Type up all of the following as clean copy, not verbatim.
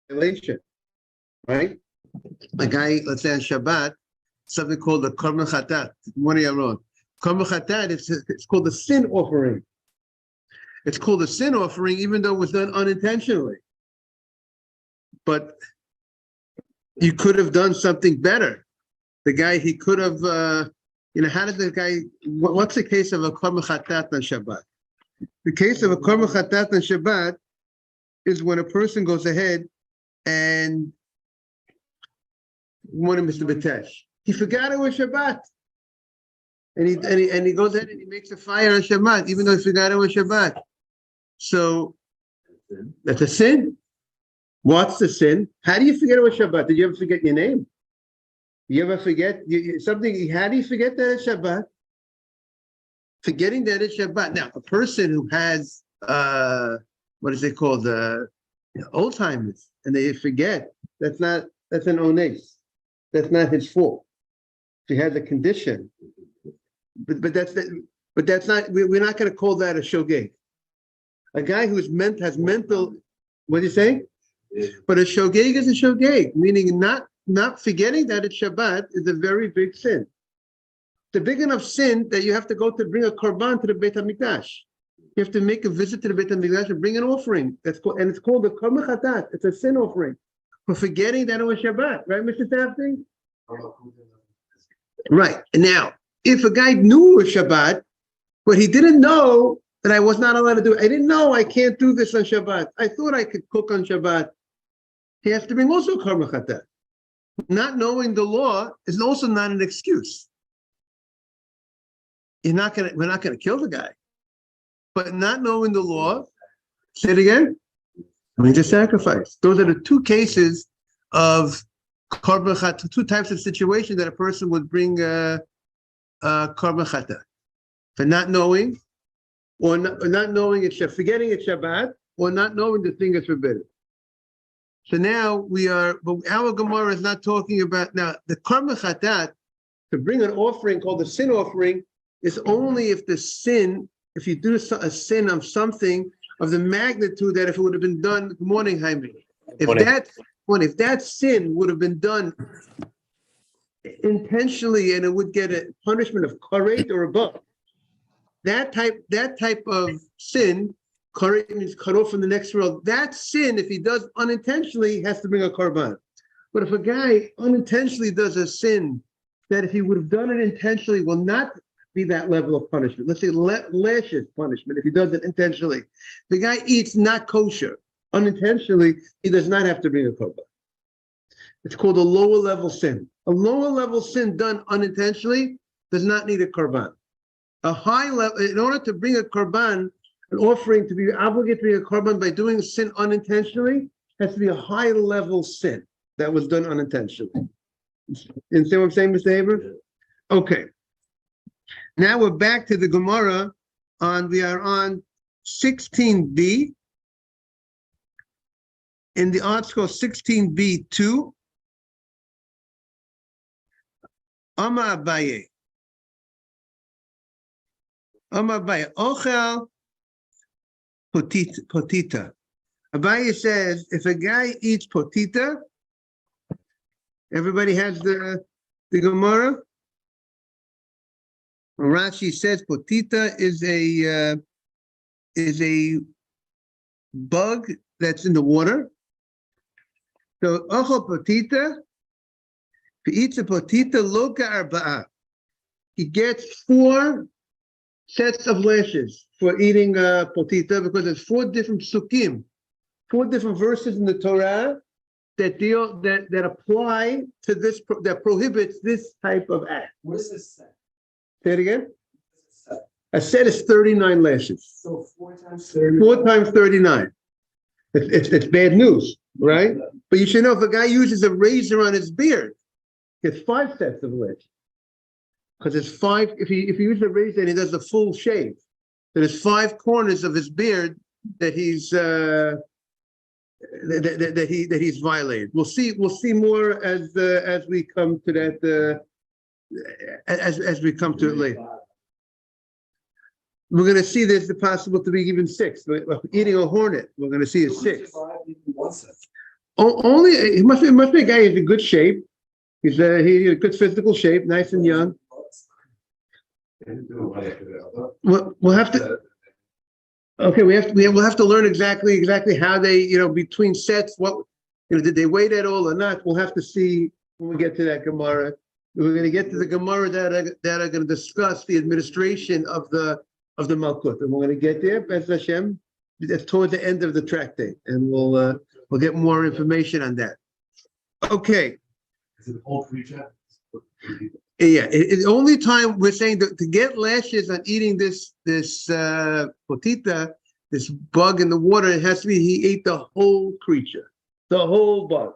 violation, right? A guy, let's say on Shabbat, something called the Korban Chatat. One of your own. Korban Chatat, it's called the sin offering. It's called a sin offering, even though it was done unintentionally. But you could have done something better. The guy, he could have, how did the guy, what's the case of a Korban Chatat on Shabbat? The case of a Korban Chatat on Shabbat is when a person goes ahead and one of Mr. Batesh, he forgot it was Shabbat. And he goes ahead and he makes a fire on Shabbat, even though he forgot it was Shabbat. So that's a sin. What's the sin? How do you forget it was Shabbat? Did you ever forget your name? You ever forget something? How do you forget that it's Shabbat? Forgetting that it's Shabbat. Now, a person who has what is it called? Old timers, and they forget. That's an ones. That's not his fault. He has a condition, but that's not. We're not going to call that a shogeg. A guy who has mental. What do you say? But a shogeg is a shogeg, meaning not forgetting that it's Shabbat is a very big sin. It's a big enough sin that you have to go to bring a korban to the Beit HaMikdash. You have to make a visit to the Beit HaMikdash and bring an offering. It's called the Korban Chatat. It's a sin offering for forgetting that it was Shabbat, right, Mr. Tafting? Right. And now, if a guy knew it was Shabbat, but he didn't know that I was not allowed to do it, I didn't know I can't do this on Shabbat. I thought I could cook on Shabbat. He has to bring also Korban Chatat. Not knowing the law is also not an excuse. We're not gonna kill the guy. But not knowing the law, say it again, means a sacrifice. Those are the two cases of Korban Chatat, two types of situation that a person would bring Korban Chatat. For not knowing, or not knowing it's forgetting it's Shabbat, or not knowing the thing is forbidden. So now but our Gemara is not talking about, now the Korban Chatat, to bring an offering called the sin offering, is only if the sin, if you do a sin of something of the magnitude that if it would have been done, good morning, Jaime. If that sin would have been done intentionally and it would get a punishment of karet or above, that type of sin, karet means cut off from the next world. That sin, if he does unintentionally, has to bring a korban. But if a guy unintentionally does a sin that if he would have done it intentionally will not be that level of punishment. Let's say lashes punishment if he does it intentionally. The guy eats not kosher unintentionally, he does not have to bring a korban. It's called a lower level sin. A lower level sin done unintentionally does not need a korban. A high level, in order to bring a korban, an offering to be obligated to bring a korban by doing a sin unintentionally, has to be a high level sin that was done unintentionally. You understand what I'm saying, Mr. Haber? Okay. Now we're back to the Gemara we are on 16b. In the article 16b2. Amar Abaye. Ochel potita. Abaye says, if a guy eats potita, everybody has the Gemara. Rashi says potita is a bug that's in the water. So ochel potita, if he eats a potita, loka arba'a, he gets 4 sets of lashes for eating potita, because there's 4 different psukim, 4 different verses in the Torah that apply to this, that prohibits this type of act. What is this set? Say it again. A set is 39 lashes. So 4 times 39. 4 times 39. It's bad news, right? But you should know if a guy uses a razor on his beard, he has 5 sets of lashes. Because it's 5. If he uses a razor and he does a full shave, there's 5 corners of his beard that he's that he's violated. We'll see more as we come to that. As we come to it later, we're going to see there's the possible to be even 6. Eating a hornet, we're going to see it's 6. Only, he must be a guy in good shape. He's in good physical shape, nice and young. We'll have to. Okay, we'll have to learn exactly how they, between sets, what, did they weigh that all or not? We'll have to see when we get to that Gemara. We're going to get to the Gemara that are going to discuss the administration of the Malkut, and we're going to get there, Bez Hashem. That's towards the end of the tractate, and we'll get more information on that. Okay. Is it all creature? Yeah, the only time we're saying to get lashes on eating this potita, this bug in the water, it has to be he ate the whole creature, the whole bug.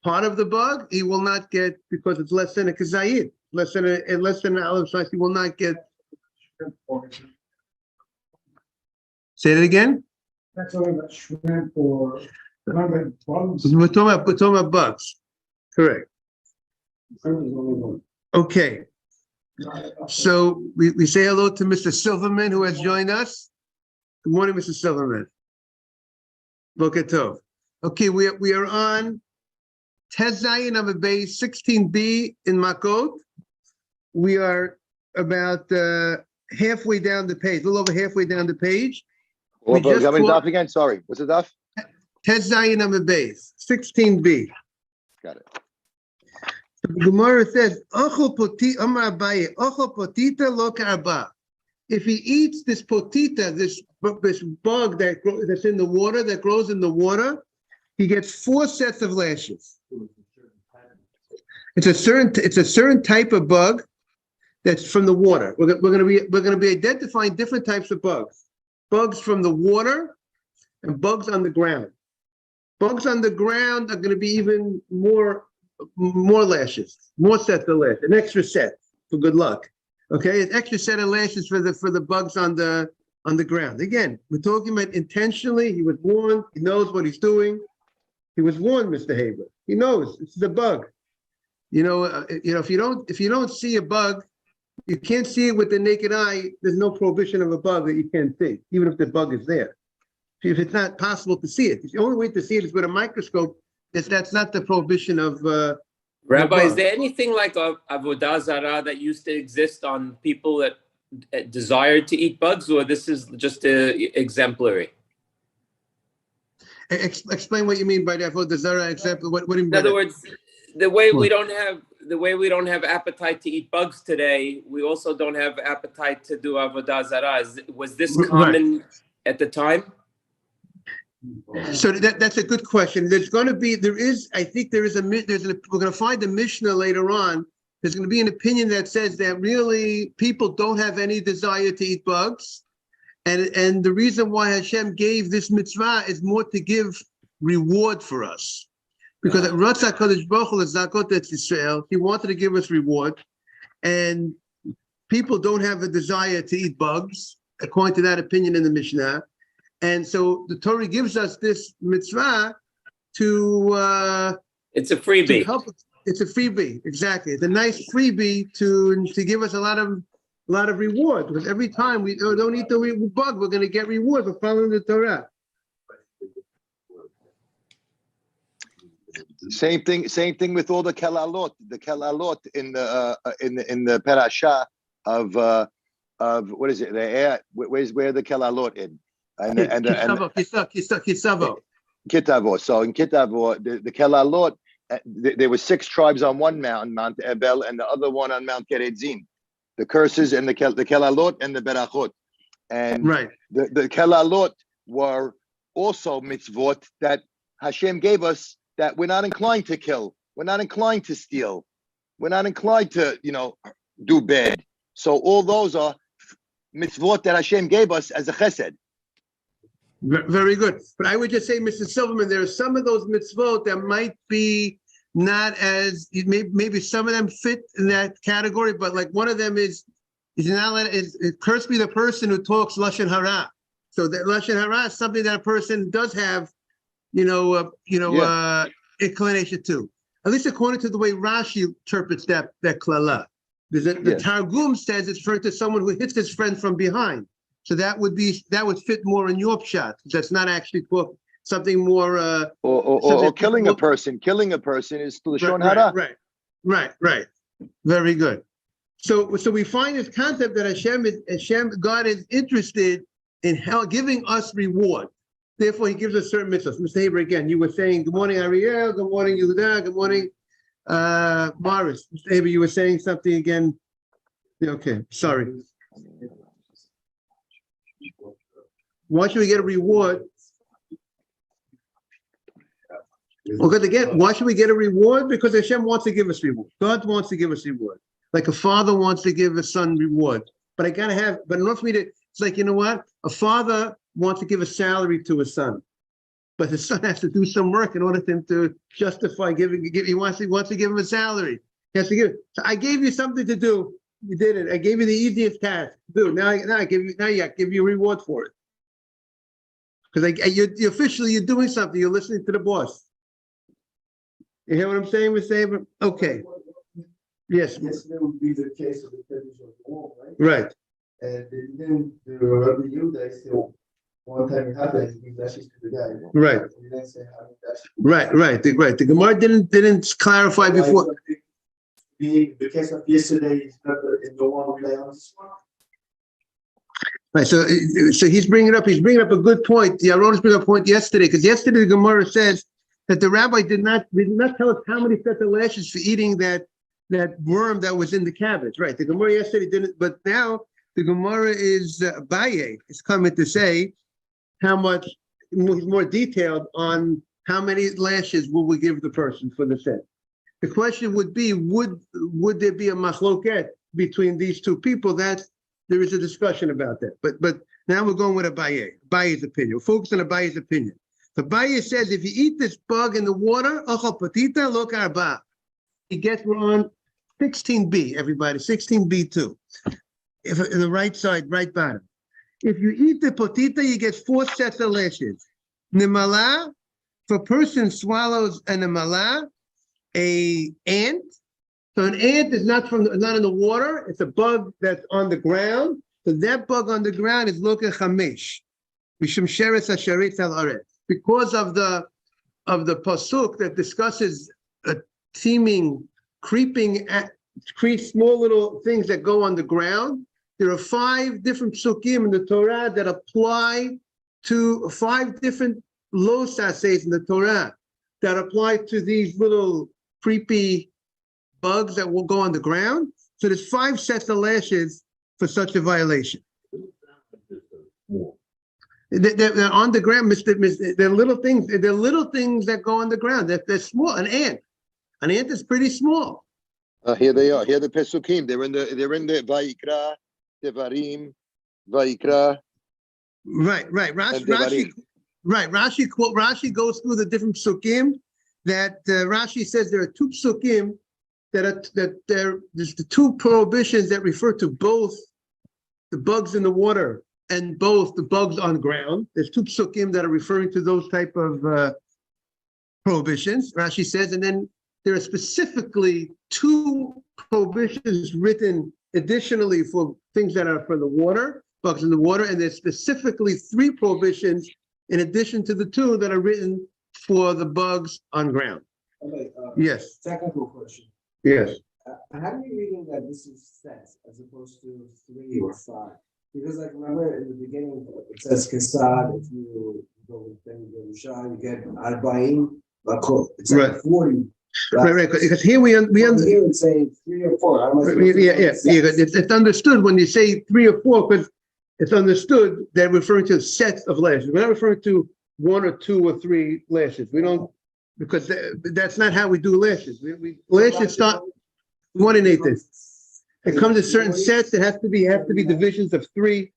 Part of the bug he will not get because it's less than a kazayid, less than an olive slice. He will not get. Say that again. That's all about shrimp or bugs. We're talking about bugs. Correct. Okay, so we say hello to Mr. Silverman who has joined us. Good morning, Mr. Silverman. Boker Tov. Okay, we are on Tez Zayin number base 16b in Makkos. We are about halfway down the page, a little over halfway down the page. Well, daf again. Sorry, what's the daf? Tez Zayin number base 16b. Got it. The Gemara says, if he eats this potita, this bug that's in the water, that grows in the water, he gets 4 sets of lashes. It's a certain type of bug that's from the water. We're going to be identifying different types of bugs. Bugs from the water and bugs on the ground. Bugs on the ground are going to be even more lashes, more sets of lashes, an extra set for good luck. Okay, an extra set of lashes for the bugs on the ground. Again, we're talking about intentionally. He was warned. He knows what he's doing. He was warned, Mr. Haber. He knows it's the bug. If you don't see a bug, you can't see it with the naked eye. There's no prohibition of a bug that you can't see, even if the bug is there. If it's not possible to see it, the only way to see it is with a microscope. That's not the prohibition of Rabbi, is there anything like avodah zarah that used to exist on people that desired to eat bugs, or this is just exemplary? Explain what you mean by that avodah zarah example. What do you mean? In other words, the way we don't have appetite to eat bugs today, we also don't have appetite to do avodah zarah. Was this common at the time? So that's a good question. We're going to find a Mishnah later on. There's going to be an opinion that says that really people don't have any desire to eat bugs. And the reason why Hashem gave this mitzvah is more to give reward for us. Because Ratzah Kadosh Baruch Hu Zakot Etz Yisrael, he wanted to give us reward. And people don't have a desire to eat bugs, according to that opinion in the Mishnah. And so the Torah gives us this mitzvah to it's a freebie. It's a freebie, exactly. It's a nice freebie to give us a lot of reward, because every time we don't eat the bug, we're going to get reward for following the Torah. Same thing with all the kelalot. The kelalot in the parasha of what is it? Where the kelalot in? Kitavo. Kitavo. So in Kitavo, the kelalot, there were 6 tribes on one mountain, Mount Ebel, and the other one on Mount Gerizim. The curses and the kelalot and the berachot. And the kelalot were also mitzvot that Hashem gave us, that we're not inclined to kill, we're not inclined to steal, we're not inclined to, do bad. So all those are mitzvot that Hashem gave us as a chesed. Very good. But I would just say, Mr. Silverman, there are some of those mitzvot that might be not as, maybe some of them fit in that category, but like one of them is cursed be the person who talks Lashon Hara. So that Lashon Hara is something that a person does have, inclination to. At least according to the way Rashi interprets that klala. The Targum says it's referring to someone who hits his friend from behind. So that would fit more in your pshat. That's not actually something more, or something killing more- a person. Killing a person is Lashon right, Hara. right. Very good. So we find this concept that God is interested in giving us reward. Therefore, he gives us certain mitzvahs. Mr. Haber, again, you were saying, good morning, Ariel, good morning, Yehuda, good morning, Morris. Mr. Haber, you were saying something again. Okay, sorry. Why should we get a reward? Because again, why should we get a reward? Because Hashem wants to give us reward. God wants to give us reward. Like a father wants to give a son reward. But in order for me to, it's like, you know what? A father wants to give a salary to his son. But the son has to do some work in order for him to justify he wants to give him a salary. He has to give. So I gave you something to do. You did it. I gave you the easiest task to do. Now I give you a reward for it. Because you're officially you're doing something. You're listening to the boss. You hear what I'm saying, Mr. Abraham? Okay. Yes. Yesterday would be the case of the finish of the wall, right? Right. And they didn't, the Rabbi Yehuda still, one time it happened, he gave lashes to the guy. Right. He didn't say how many lashes. Right. The Gemara didn't clarify before. The case of yesterday is not in the one rely on this one. Right. So he's bringing up a good point. The Aron is bringing up a point yesterday, because yesterday the Gemara says that the rabbi did not tell us how many sets of lashes for eating that worm that was in the cabbage. Right. The Gemara yesterday didn't, but now the Gemara is Abaye is coming to say how much more detailed on how many lashes will we give the person for the set. The question would be, would there be a machloket between these two people? That there is a discussion about that. But now we're going with Abaye's opinion. We're focused on Abaye's opinion. Abaye says if you eat this bug in the water, he gets, we're on 16b, everybody, 16b2. If in the right side, right bottom. If you eat the potita, you get 4 sets of lashes. Nimala, if a person swallows a nimala, a ant. So an ant is not in the water, it's a bug that's on the ground. So that bug on the ground is loka chamesh. Mishum sheretz hasharitz al aretz. Because of the pasuk that discusses a teeming, creeping, small little things that go on the ground. There are 5 different psukim in the Torah that apply to 5 different losases in the Torah that apply to these little creepy bugs that will go on the ground. So there's 5 sets of lashes for such a violation. They're on the ground, they're little things. They're little things that go on the ground. They're small. An ant is pretty small. Here they are. Here the Pesukim. They're in the Vayikra, Devarim, Vayikra. Right. Rashi goes through the different psukim that Rashi says there are 2 psukim there's the 2 prohibitions that refer to both the bugs in the water and both the bugs on ground. There's 2 psukim that are referring to those type of prohibitions, Rashi says, and then there are specifically 2 prohibitions written additionally for things that are for the water, bugs in the water, and there's specifically 3 prohibitions in addition to the 2 that are written for the bugs on ground. Okay, Yes. technical question. Yes. How are you reading that this is sets as opposed to 3 or 5? Because like remember in the beginning it says Kesad, if you go with them, you get Arbaim Makkos. It's like Right. 40. Right. Because here we understand. Here it's saying 3 or 4. Yeah. It's understood when you say 3 or 4, because it's understood they're referring to sets of lashes. We're not referring to 1 or 2 or 3 lashes. We don't, because that's not how we do lashes. Lashes start 1 and 8. It comes in certain sets. It has to be divisions of 3.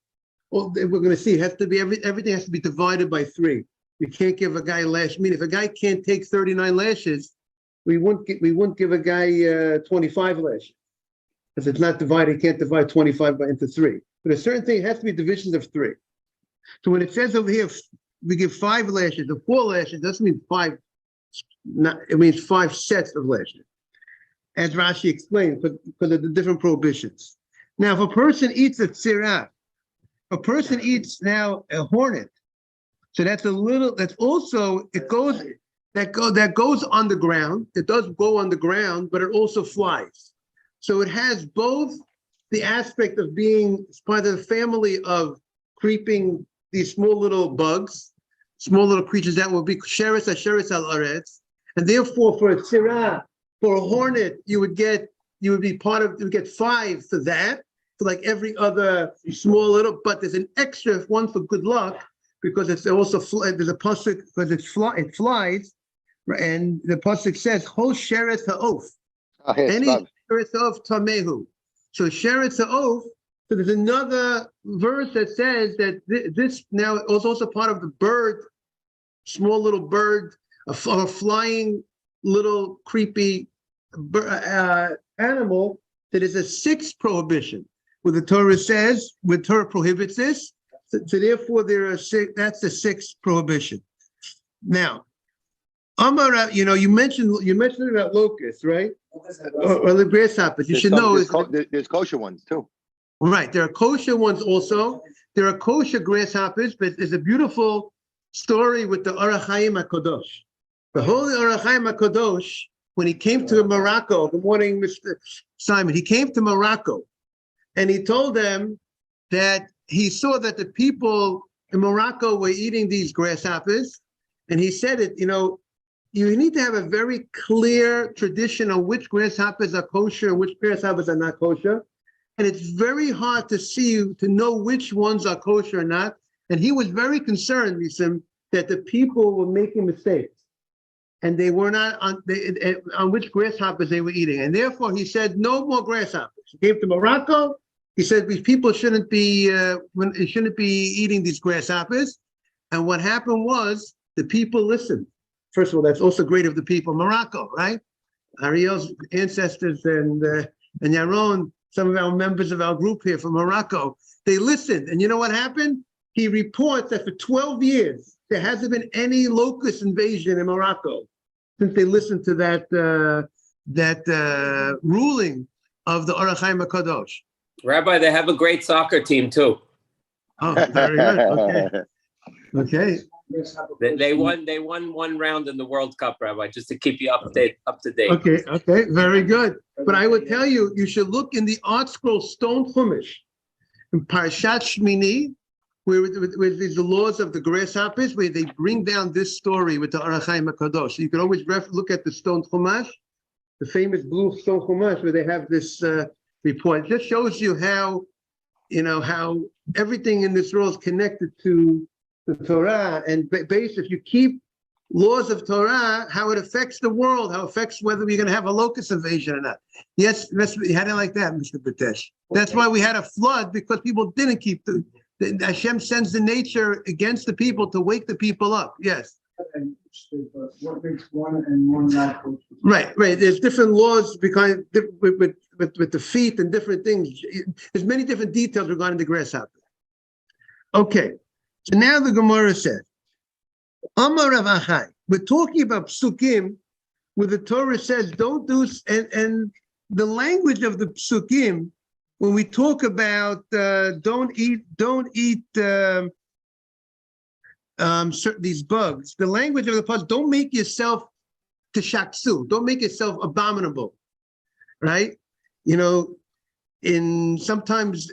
Well, we're going to see it has to be everything has to be divided by 3. You can't give a guy a lash. I mean, if a guy can't take 39 lashes, we wouldn't give a guy 25 lashes, because it's not divided. You can't divide 25 into 3. But a certain thing has to be divisions of 3. So when it says over here, we give 5 lashes or 4 lashes, doesn't mean 5. It means 5 sets of lashes, as Rashi explained, because of the different prohibitions. Now, if a person eats a tzirah, a person eats now a hornet, So that's a little, that's also, that goes on the ground. It does go on the ground, but it also flies. So it has both the aspect of being part of the family of creeping these small little bugs, small little creatures that will be sheretz al aretz, and therefore for a tzira, for a hornet, you would get 5 for that, for like every other small little, but there's an extra one for good luck, because it's also, there's a pasuk, because it flies, and the pasuk says, Hol sheretz ha'of, any sheretz ha'of tamehu. So sheretz ha'of, so there's another verse that says that this now is also part of the bird, small little bird, a flying little creepy animal, that is a 6th prohibition, where the Torah says, when Torah prohibits this, so therefore there are 6, that's the 6th prohibition. Now, Amar, you mentioned about locusts, right? Or the grasshoppers. You should know there's kosher ones too. Right, there are kosher ones also. There are kosher grasshoppers, but there's a beautiful story with the Orach Chaim HaKadosh. The holy Orach Chaim HaKadosh, when he came to Morocco, good morning, Mr. Simon, he came to Morocco, and he told them that he saw that the people in Morocco were eating these grasshoppers, and he said you need to have a very clear tradition on which grasshoppers are kosher and which grasshoppers are not kosher. And it's very hard to know which ones are kosher or not. And he was very concerned, Nisim, that the people were making mistakes. And they were not on which grasshoppers they were eating. And therefore, he said, no more grasshoppers. He came to Morocco. He said, these people shouldn't be eating these grasshoppers. And what happened was the people listened. First of all, that's also great of the people of Morocco, right? Ariel's ancestors and Yaron, some of our members of our group here from Morocco, they listened. And you know what happened? He reports that for 12 years, there hasn't been any locust invasion in Morocco since they listened to that ruling of the Orach Chaim HaKadosh. Rabbi, they have a great soccer team too. Oh, very good. Okay. They won one round in the World Cup, Rabbi, just to keep you up to date. Okay, very good. But I would tell you, you should look in the Art Scroll Stone Chumash, in Parashat Shmini, where there's the laws of the grasshoppers, where they bring down this story with the Orach Chaim HaKadosh. So you can always look at the Stone Chumash, the famous blue Stone Chumash, where they have this report. It just shows you how everything in this world is connected to the Torah, and based, if you keep laws of Torah, how it affects the world, how it affects whether we're going to have a locust invasion or not. Yes, we had it like that, Mr. Batesh. That's why we had a flood, because people didn't keep Hashem sends the nature against the people to wake the people up. Yes. What makes one and one not kosher? Right. There's different laws because with the feet and different things. There's many different details regarding the grasshopper. Okay. So now the Gemara says, Amar Rav Achai. We're talking about psukim where the Torah says don't do, and the language of the psukim when we talk about don't eat certain these bugs. The language of the pasuk, don't make yourself tishaksu, don't make yourself abominable, right? Sometimes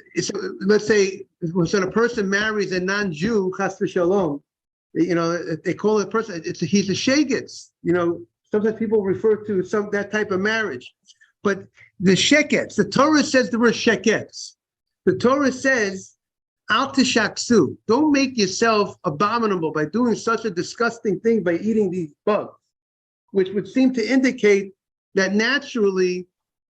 let's say when a person marries a non-Jew, chas v'shalom, they call the person he's a shegitz. Sometimes people refer to that type of marriage, but the sheketz, the Torah says the word sheketz. The Torah says al tishaksu, don't make yourself abominable by doing such a disgusting thing by eating these bugs, which would seem to indicate that naturally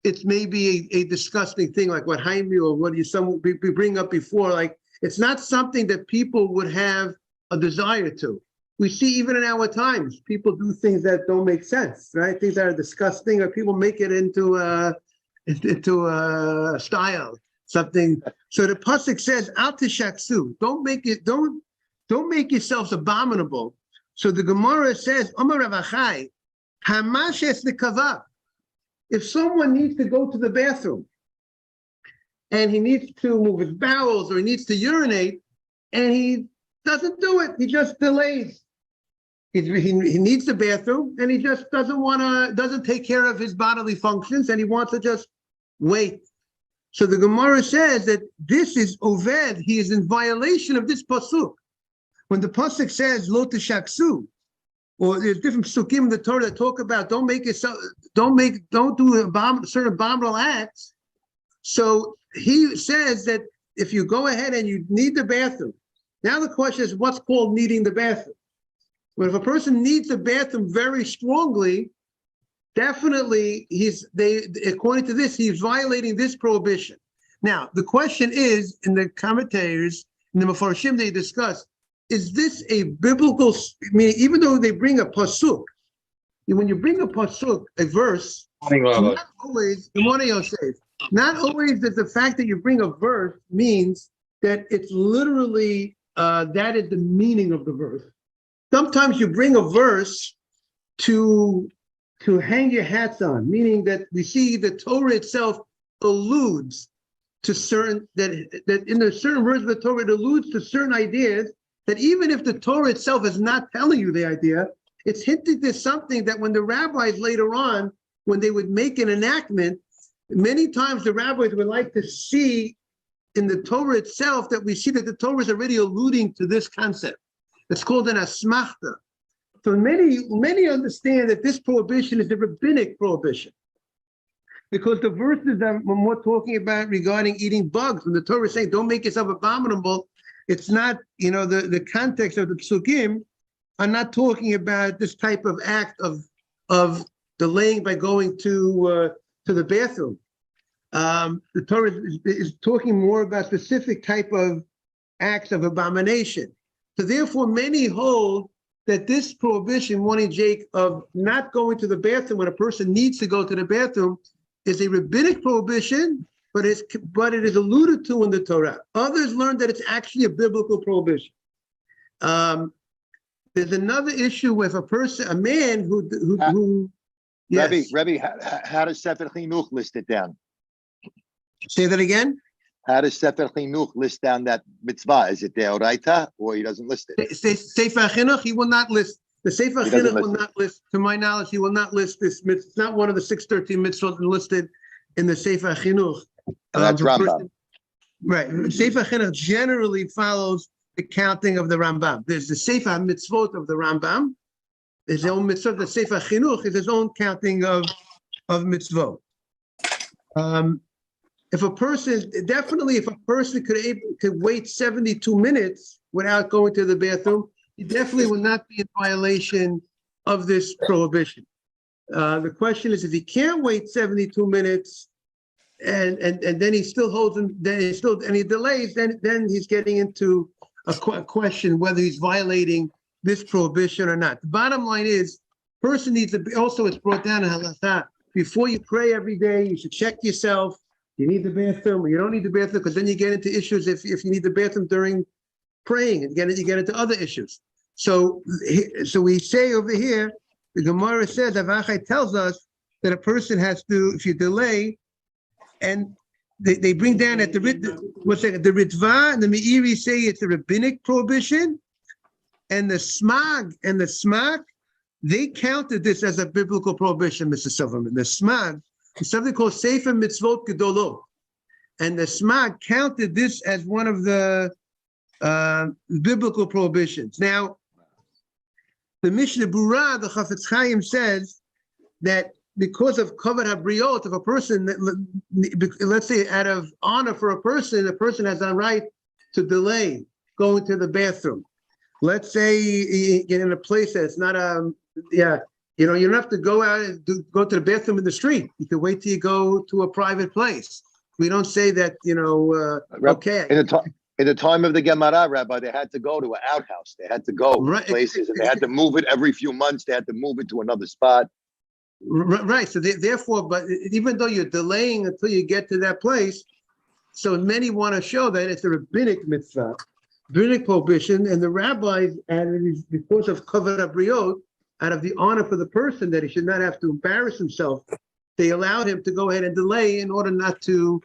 it's maybe a disgusting thing, like what Jaime or what we bring up before. Like it's not something that people would have a desire to. We see even in our times, people do things that don't make sense, right? Things that are disgusting, or people make it into a style, something. So the pasuk says, "Al tishaksu," don't make yourselves abominable. So the Gemara says, "Amar Rav Achai, hamash es nekavav." If someone needs to go to the bathroom and he needs to move his bowels or he needs to urinate, and he doesn't do it. He just delays. He needs the bathroom, and he just doesn't take care of his bodily functions, and he wants to just wait. So the Gemara says that this is Oved. He is in violation of this pasuk. When the pasuk says lo teshaksu, or there's different pasukim in the Torah that talk about don't do certain abominable acts. So he says that if you go ahead and you need the bathroom, now the question is what's called needing the bathroom? Well, if a person needs the bathroom very strongly, definitely according to this, he's violating this prohibition. Now, the question is, in the commentators, in the Mefarshim, they discuss, is this a biblical, meaning even though they bring a pasuk, when you bring a pasuk, a verse, not always, good morning, Yosef, not always does the fact that you bring a verse means that it's literally, that is the meaning of the verse. Sometimes you bring a verse to hang your hats on, meaning that we see the Torah itself alludes to certain, that in the certain words of the Torah, it alludes to certain ideas that even if the Torah itself is not telling you the idea, it's hinting to something that when the rabbis later on, when they would make an enactment, many times the rabbis would like to see in the Torah itself that we see that the Torah is already alluding to this concept. It's called an asmachta. So many understand that this prohibition is a rabbinic prohibition, because the verses that we're talking about regarding eating bugs, when the Torah is saying don't make yourself abominable, it's not, the context of the psukim are not talking about this type of act of delaying by going to the bathroom. The Torah is talking more about specific type of acts of abomination. So therefore, many hold that this prohibition, warning Jake, of not going to the bathroom when a person needs to go to the bathroom is a rabbinic prohibition, but it is alluded to in the Torah. Others learn that it's actually a biblical prohibition. There's another issue with a man who yes. Rebbe, how does Sefer Chinuch list it down? Say that again? How does Sefer Chinuch list down that mitzvah? Is it deoraita, or he doesn't list it? Sefer Chinuch, he will not list. The Sefer Chinuch will not list, to my knowledge, he will not list this mitzvah. It's not one of the 613 mitzvahs listed in the Sefer Chinuch. And that's Rambam. Right. Sefer Chinuch generally follows the counting of the Rambam. There's the Sefer Mitzvot of the Rambam. His own mitzvah. The Sefer Chinuch is his own counting of mitzvot. If a person could wait 72 minutes without going to the bathroom, he definitely will not be in violation of this prohibition. The question is, if he can't wait 72 minutes and then he still holds him, and he delays, then he's getting into a question whether he's violating this prohibition or not. The bottom line is, person needs to be, also it's brought down in halakha, before you pray every day, you should check yourself. You need the bathroom, or you don't need the bathroom, because then you get into issues if you need the bathroom during praying, and you get into other issues. So we say over here, the Gemara says, Avachai tells us that a person has to, if you delay, and they bring down at the Ritva and the Meiri say it's a rabbinic prohibition, and the Smag and the Smak, they counted this as a biblical prohibition, Mr. Silverman. The Smag, something called Sefer Mitzvot Gedolot, and the Smag counted this as one of the biblical prohibitions. Now, the Mishnah Berurah, the Chafetz Chaim says that because of Kavod HaBriot, if a person, let's say out of honor for a person has a right to delay going to the bathroom. Let's say you get in a place that's not you don't have to go out and go to the bathroom in the street. You can wait till you go to a private place. We don't say that, okay. In the time of the Gemara, Rabbi, they had to go to an outhouse. They had to go places, and they had to move it every few months. They had to move it to another spot. Right. So therefore, but even though you're delaying until you get to that place, so many want to show that it's a rabbinic mitzvah, rabbinic prohibition, and the rabbis, because of Kavod HaBriot, out of the honor for the person that he should not have to embarrass himself, they allowed him to go ahead and delay in order not to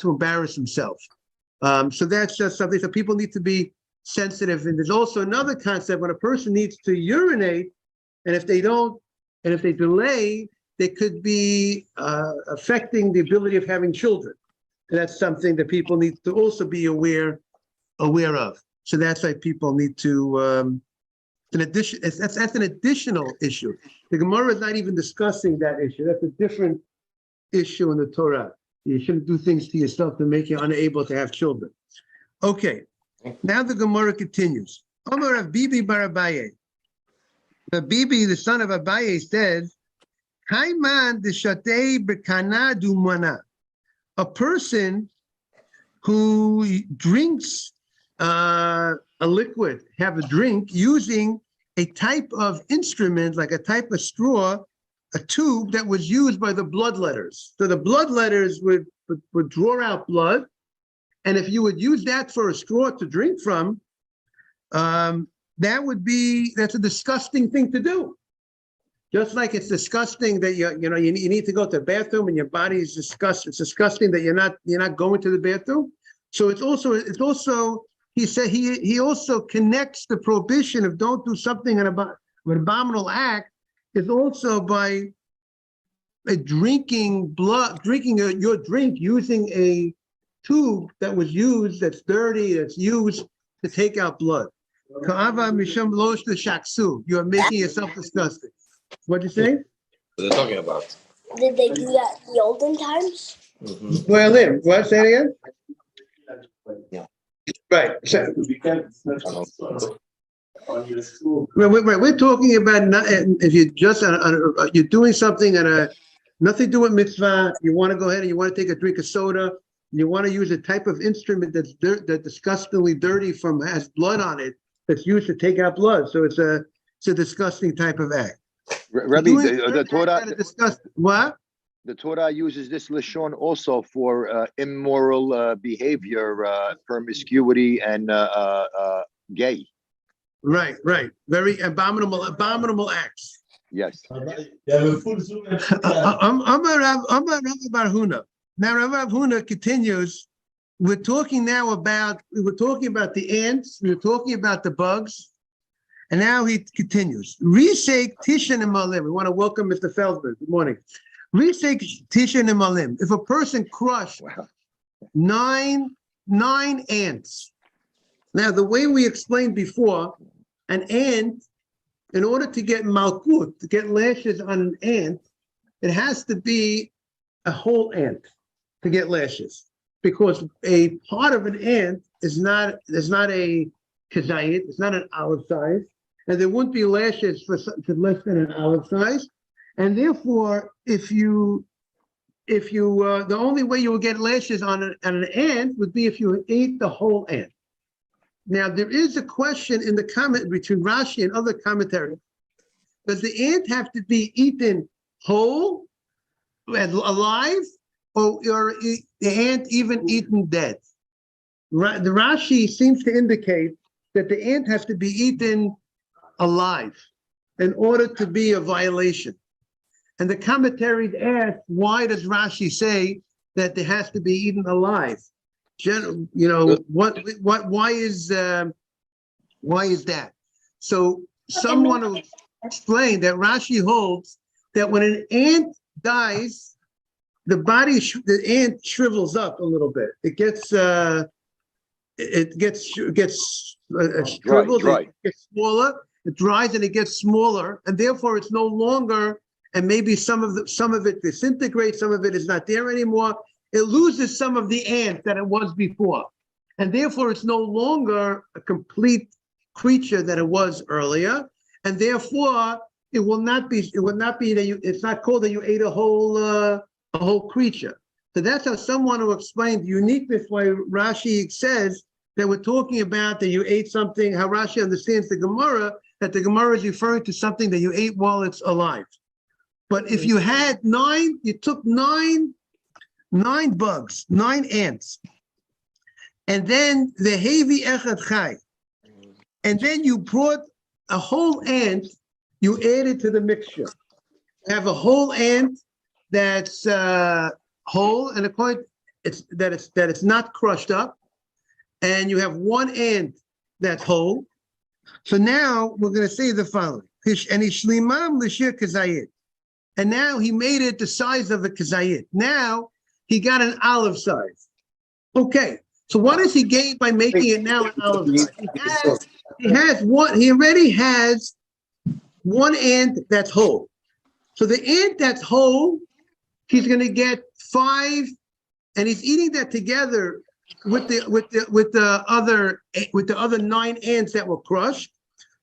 embarrass himself. So that's just something. So people need to be sensitive. And there's also another concept when a person needs to urinate, and if they don't, and if they delay, they could be affecting the ability of having children. And that's something that people need to also be aware of. So that's why people need to, that's an additional issue. The Gemara is not even discussing that issue. That's a different issue in the Torah. You shouldn't do things to yourself to make you unable to have children. Okay, now the Gemara continues. Omar of Bibi bar Abaye. The Bibi, the son of Abaye, says, Kaiman deshatei bekana dumana. A person who drinks a liquid, have a drink using a type of instrument, like a type of straw, a tube that was used by the bloodletters. So the bloodletters would draw out blood, and if you would use that for a straw to drink from, that's a disgusting thing to do. Just like it's disgusting that you need to go to the bathroom and your body is disgusting. It's disgusting that you're not going to the bathroom. So it's also he said he also connects the prohibition of don't do something an abominable act is also by drinking your drink using a tube that was used, that's dirty, that's used to take out blood. Ka'ava misham losh shaksu. You are making yourself disgusting. What'd you say? What they're talking about. Did they do that in the olden times? Mm-hmm. Well, Lim, what? Say it again? Yeah. Right. So, we're talking about if you just you're doing something nothing to do with mitzvah. You want to go ahead and you want to take a drink of soda. You want to use a type of instrument that's disgustingly dirty has blood on it that's used to take out blood. So it's a disgusting type of act. Rabbi, the Torah. What? The Torah uses this lashon also for immoral behavior, promiscuity, and gay. Right. Very abominable acts. Yes. I'm Rav Bar Huna. Now Rav Huna continues. We're talking about the ants. We're talking about the bugs. And now he continues. Resake Tishan and Malim. We want to welcome Mr. Feldman. Good morning. Resake Tishan and Malim. If a person crushed nine ants. Now, the way we explained before, an ant, in order to get malkut, to get lashes on an ant, it has to be a whole ant to get lashes. Because a part of an ant is not a kazayit, it's not an olive size. And there wouldn't be lashes for less than an olive size, and therefore, if the only way you will get lashes on an ant would be if you ate the whole ant. Now, there is a question in the comment between Rashi and other commentaries: does the ant have to be eaten whole, alive, or the ant even eaten dead? The Rashi seems to indicate that the ant has to be eaten alive in order to be a violation. And the commentaries ask, why does Rashi say that it has to be eaten alive? Why is that? So someone will explain that Rashi holds that when an ant dies, the ant shrivels up a little bit. It gets shriveled, dry. It gets smaller. It dries and it gets smaller, and therefore it's no longer. And maybe some of it disintegrates, some of it is not there anymore. It loses some of the ant that it was before, and therefore it's no longer a complete creature that it was earlier, and therefore it will not be that it's not called that you ate a whole creature. So that's how someone will explain the uniqueness why Rashi says that we're talking about that you ate something. How Rashi understands the Gemara, that the Gemara is referring to something that you ate while it's alive. But if you had you took nine bugs, 9 ants, and then the hevi echad chai, and then you brought a whole ant, you added to the mixture. You have a whole ant that's whole, and according it's not crushed up, and you have one ant that's whole. So now we're going to say the following. And now he made it the size of a kazayit. Now he got an olive size. Okay, so what does he gain by making it now an olive size? He already has one ant that's whole. So the ant that's whole, he's going to get 5, and he's eating that together with the other 9 ants that were crushed.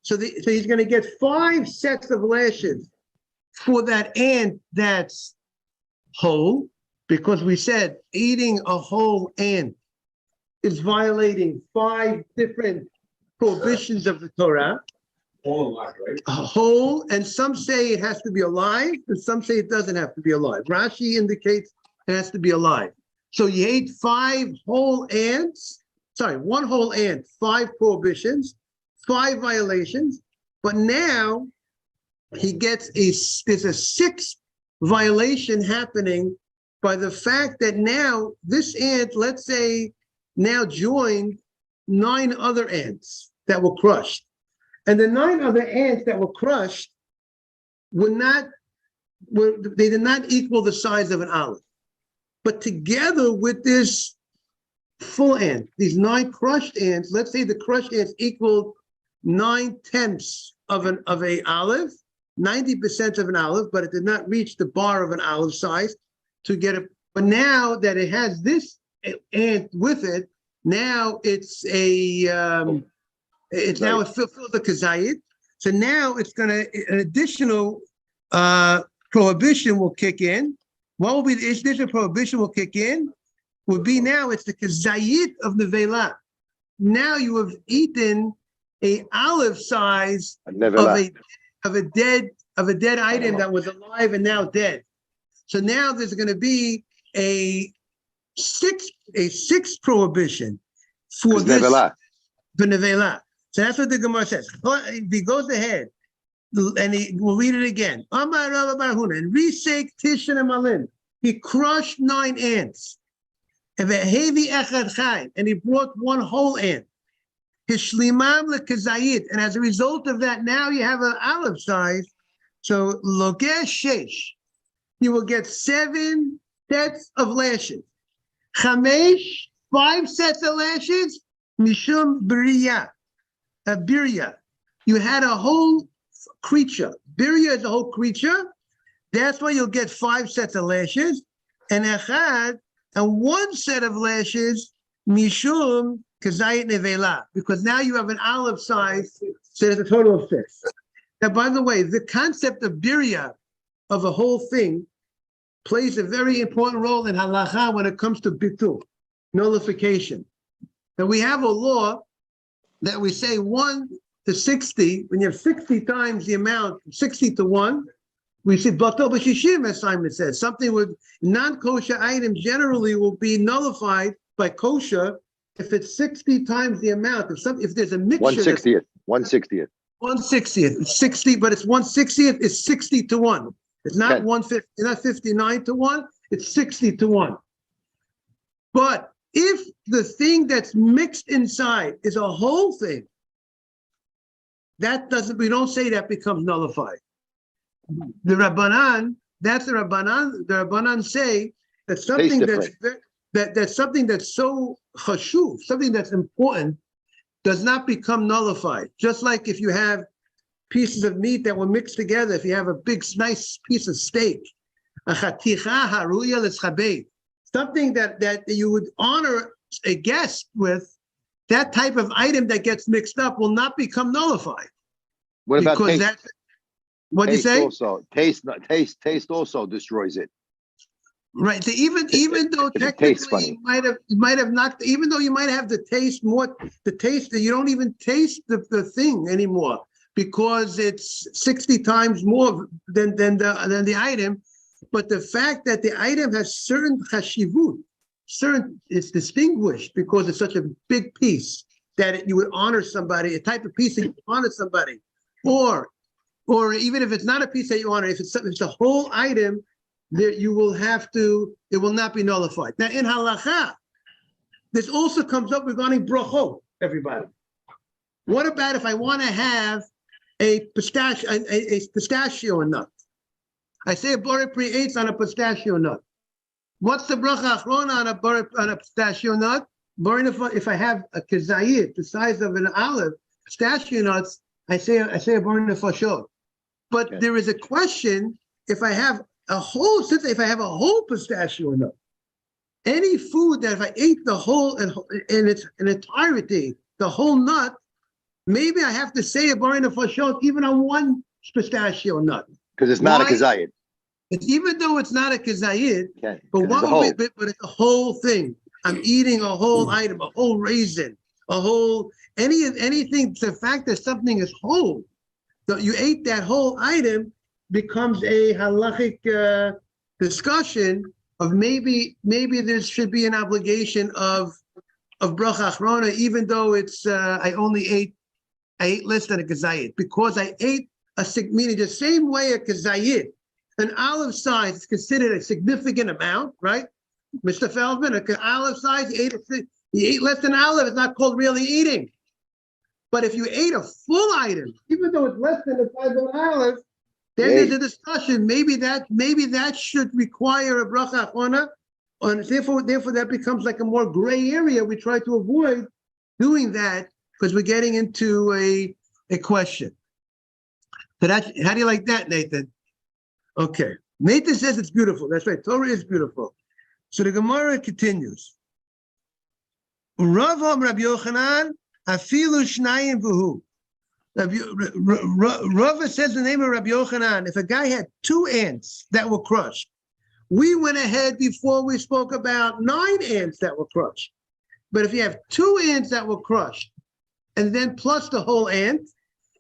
So he's going to get 5 sets of lashes for that ant that's whole, because we said eating a whole ant is violating 5 different prohibitions of the Torah. All alive, right? Whole, and some say it has to be alive, and some say it doesn't have to be alive. Rashi indicates it has to be alive. So you ate 5 whole ants, 1 whole ant, 5 prohibitions, 5 violations, but now there's a 6th violation happening by the fact that now this ant, let's say, now joined 9 other ants that were crushed. And the 9 other ants that were crushed they did not equal the size of an olive. But together with this full ant, these 9 crushed ants, let's say the crushed ants equaled 9/10 of a olive, 90% of an olive, but it did not reach the bar of an olive size to get it. But now that it has this ant with it, now it fulfills the kazayit. So now it's an additional prohibition will kick in. What will be the additional prohibition will kick in? Would be now it's the kazayit of nevela. Now you have eaten a olive size of a dead item that was alive and now dead. So now there's going to be a sixth prohibition for this nevela. So that's what the Gemara says. He goes ahead and we'll read it again. Amar Rabba bar Huna, and Risek Tishan and Malin. He crushed 9 ants. And he brought 1 whole ant. Hishlimam lekazayit. And as a result of that, now you have an olive size. So logesh shesh. You will get 7 sets of lashes. Chamesh, 5 sets of lashes. Mishum b'riya. Birya. You had a whole creature. Birya is a whole creature. That's why you'll get 5 sets of lashes. And echad, and 1 set of lashes, mishum kazayit nevela, because now you have an olive size, so there's a total of 6. Now, by the way, the concept of birya, of a whole thing, plays a very important role in halacha when it comes to bitul, nullification. Now, we have a law that we say 1 to 60, when you have 60 times the amount, 60 to 1, we say batal b'shishim, as Simon says. Something with non-kosher items generally will be nullified by kosher if it's 60 times the amount. If there's a mixture. 1/60th. 1/60th. It's 60, but it's 1/60th. It's 60 to 1. It's not 150. It's not 59 to 1. It's 60 to 1. But if the thing that's mixed inside is a whole thing, we don't say that becomes nullified. The Rabbanan say that something that's something that's so chashuv, something that's important, does not become nullified. Just like if you have pieces of meat that were mixed together, if you have a big, nice piece of steak, something that you would honor a guest with, that type of item that gets mixed up will not become nullified. What about taste? What do you say? Also, taste also destroys it. Right. So even though technically you might have knocked, even though you might have the taste that you don't even taste the thing anymore because it's 60 times more than the item. But the fact that the item has certain chashivut, it's distinguished because it's such a big piece that you would honor somebody, a type of piece that you would honor somebody, or even if it's not a piece that you honor, if it's a whole item, that it will not be nullified. Now in halacha, this also comes up regarding brachot, everybody. What about if I want to have a pistachio nut? I say a borei pri eitz on a pistachio nut. What's the bracha achrona on a pistachio nut? If I have a kezayit the size of an olive, pistachio nuts, I say a borei nefashot. But Okay. there is a question if I have a whole pistachio nut. Any food that if I ate the whole in its entirety, the whole nut, maybe I have to say a borei nefashot even on one pistachio nut. Because it's not a kazayit. It's even though it's not a kazayit, Okay. but 'Cause what it's a would whole. be, but it's a whole thing. I'm eating a whole item, a whole raisin, a whole anything. The fact that something is whole, that you ate that whole item, becomes a halachic discussion of maybe there should be an obligation of bracha achrona, even though it's I ate less than a kazayit because I ate meaning the same way a kazayit, an olive size is considered a significant amount, right? Mr. Feldman, an olive size, you ate less than olive, it's not called really eating. But if you ate a full item, even though it's less than the size of an olive, then there's a discussion. Maybe that should require a bracha achrona, and therefore that becomes like a more gray area. We try to avoid doing that because we're getting into a question. So that's, how do you like that, Nathan? Okay. Nathan says it's beautiful. That's right. Torah is beautiful. So the Gemara continues. Rav Rabbi Yochanan, afilu shnayim v'hu. Rava says the name of Rabbi Yochanan, if a guy had 2 ants that were crushed, we went ahead before we spoke about 9 ants that were crushed. But if you have 2 ants that were crushed, and then plus the whole ant,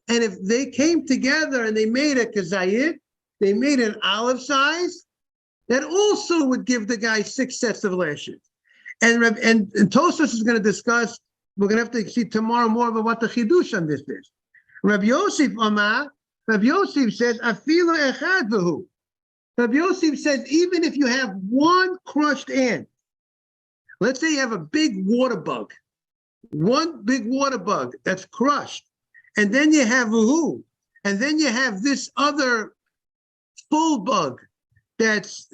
and if they came together and they made a kazayit, they made an olive size, that also would give the guy 6 sets of lashes. And Tosfos is going to discuss, we're going to have to see tomorrow more about what the chidush on this is. Rabbi Yosef says, afilu echad v'hu. Rabbi Yosef says, even if you have 1 crushed ant, let's say you have a big water bug, 1 big water bug that's crushed, and then you have v'hu, and then you have this other full bug that's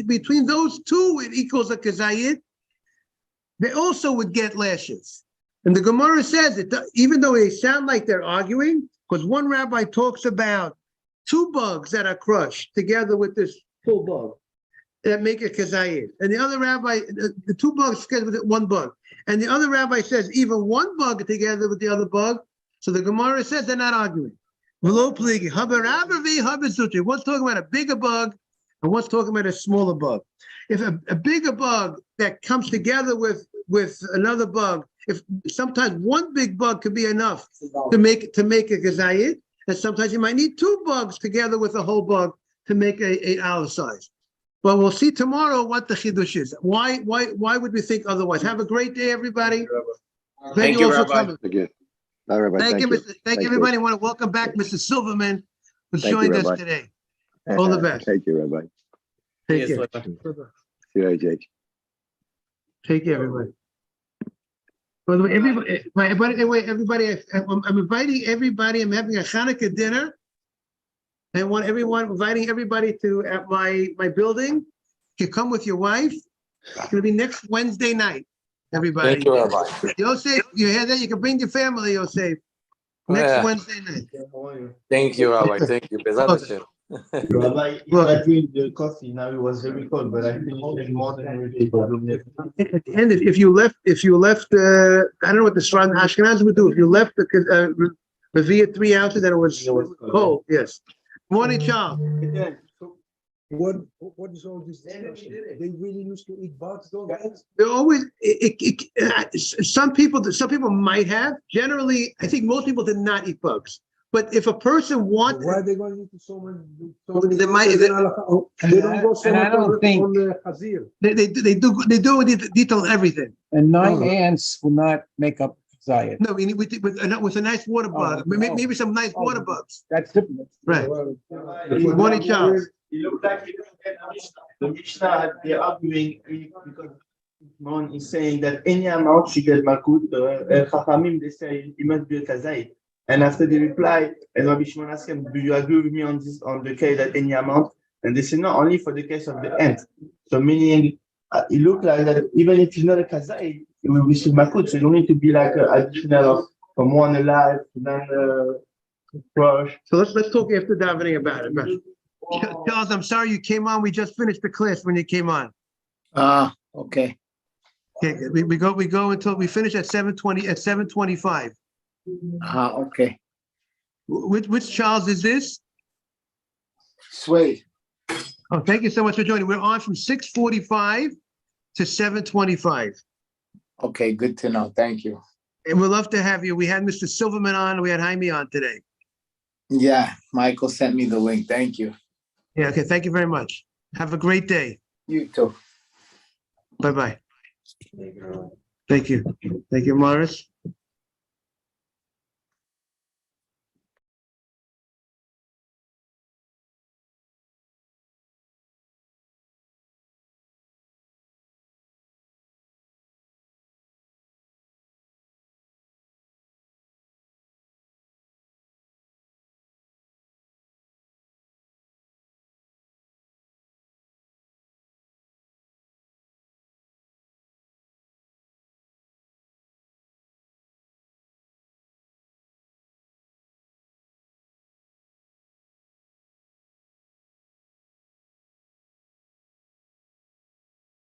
between those 2 it equals a kazayit. They also would get lashes. And the Gemara says it, even though they sound like they're arguing, because one rabbi talks about 2 bugs that are crushed together with this full bug that make a kazayit, and the other rabbi, the 2 bugs together with 1 bug, and the other rabbi says even 1 bug together with the other bug. So the Gemara says they're not arguing. One's talking about a bigger bug, and one's talking about a smaller bug. If a bigger bug that comes together with another bug, if sometimes 1 big bug could be enough to make a kazayit, and sometimes you might need 2 bugs together with a whole bug to make a olive size. But we'll see tomorrow what the chidush is. Why would we think otherwise? Have a great day, everybody. Thank you all for coming. Thank you. All right, Thank you, Mr. Thank you, everybody. I want to welcome back Mr. Silverman, who joined us today. All the best. Thank you, Rabbi. Take care. See you, AJ. Take care, everybody. By the way, everybody, I'm inviting everybody. I'm having a Hanukkah dinner. I want inviting everybody to at my building. You come with your wife. It's going to be next Wednesday night. Everybody. Thank you, Rabbi. Yosef, you hear that? You can bring your family, Yosef. Next Wednesday night. Thank you, Rabbi. Thank you. Bezat Hashem. Rabbi, I drink the coffee now. It was very cold, but I finished more than everything. At the end, if you left, I don't know what the strong Ashkenaz would do. If you left the Revia 3 ounces, then it was cold. Yes. Morning, Charles. Again, so what is all this discussion? They really used to eat bugs, though? They're always some people might have. Generally, I think most people did not eat bugs. But if a person wants, why are they going to eat so many? They might. They don't go so much on the chazir. They do detail everything. And 9 ants will not make up Zion. No, with a nice water bug, maybe some nice water bugs. That's different. Right. Morning, Charles. It looked like the Mishnah, they're arguing because Mon is saying that any amount she get Makut, Chachamim, they say it must be a Kazait. And after they reply, and Rabbi Shimon asked him, do you agree with me on this, on the case that any amount? And they say, no, only for the case of the ant. So meaning, it looked like that even if it's not a Kazait, it will receive Makut. So you don't need to be like additional of from one alive to then crush. So let's talk after davening about it. Charles, I'm sorry you came on. We just finished the class when you came on. Okay. Okay, we go until we finish at 7:20 at 7:25. Okay. Which Charles is this? Sway. Oh, thank you so much for joining. We're on from 6:45 to 7:25. Okay, good to know. Thank you. And we'd love to have you. We had Mr. Silverman on, we had Jaime on today. Yeah, Michael sent me the link. Thank you. Yeah, okay, thank you very much. Have a great day. You too. Bye-bye. Thank you. Thank you, Morris.